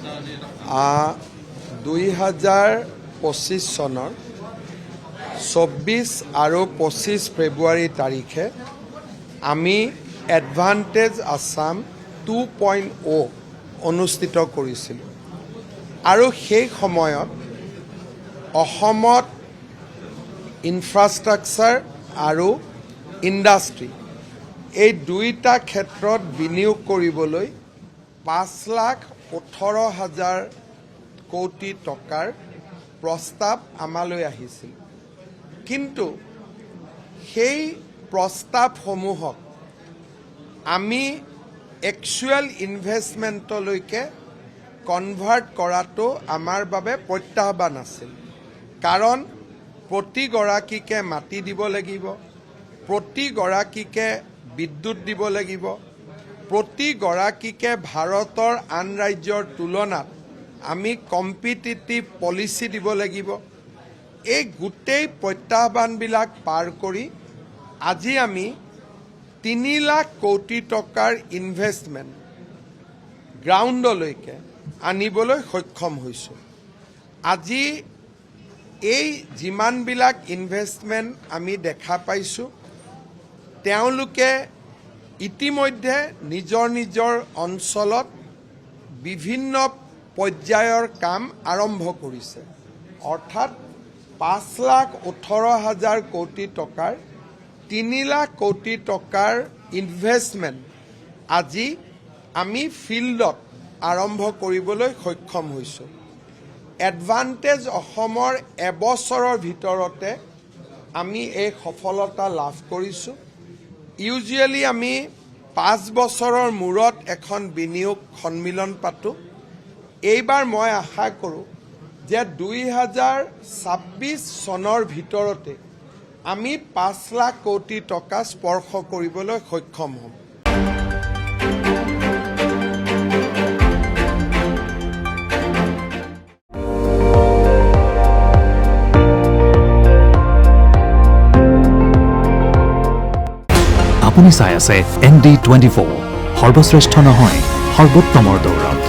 2025 চনৰ 24 আৰু 25 ফেব্ৰুৱাৰী তাৰিখে আমি এডভান্টেজ আছাম 2.0 অনুষ্ঠিত কৰিছিলোঁ আৰু সেই সময়ত অসমত ইনফ্ৰাষ্ট্ৰাকচাৰ আৰু ইণ্ডাষ্ট্ৰী এই দুইটা ক্ষেত্ৰত বিনিয়োগ কৰিবলৈ 5,18,000 কোটি টকাৰ প্ৰস্তাৱ আমালৈ আহিছিল। কিন্তু সেই প্ৰস্তাৱসমূহক আমি একচুৱেল ইনভেষ্টমেণ্টলৈকে কনভাৰ্ট কৰাটো আমাৰ বাবে প্ৰত্যাহ্বান আছিল। কাৰণ প্ৰতিগৰাকীকে মাটি দিব লাগিব, প্ৰতিগৰাকীকে বিদ্যুৎ দিব লাগিব, প্ৰতিগৰাকীকে ভাৰতৰ আন ৰাজ্যৰ তুলনাত আমি কম্পিটিটিভ পলিচি দিব লাগিব। এই গোটেই প্ৰত্যাহ্বানবিলাক পাৰ কৰি আজি আমি 3 লাখ কোটি টকাৰ ইনভেষ্টমেণ্ট গ্ৰাউণ্ডলৈকে আনিবলৈ সক্ষম হৈছোঁ। আজি এই যিমানবিলাক ইনভেষ্টমেণ্ট আমি দেখা পাইছোঁ, তেওঁলোকে ইতিমধ্যে নিজৰ নিজৰ অঞ্চলত বিভিন্ন পৰ্যায়ৰ কাম আৰম্ভ কৰিছে। অৰ্থাৎ 5,18,000 কোটি টকাৰ 3 লাখ কোটি টকাৰ ইনভেষ্টমেণ্ট আজি আমি ফিল্ডত আৰম্ভ কৰিবলৈ সক্ষম হৈছোঁ। এডভান্টেজ অসমৰ এবছৰৰ ভিতৰতে আমি এই সফলতা লাভ কৰিছোঁ। ইউজুৱেলি আমি 5 বছৰৰ মূৰত এখন বিনিয়োগ সন্মিলন পাতোঁ। এইবাৰ মই আশা কৰোঁ যে 2026 চনৰ ভিতৰতে আমি 5 লাখ কোটি টকা স্পৰ্শ কৰিবলৈ সক্ষম হ'ম। আপুনি চাই আছে ND24, সৰ্বশ্ৰেষ্ঠ নহয় সৰ্বোত্তমৰ দৌৰত।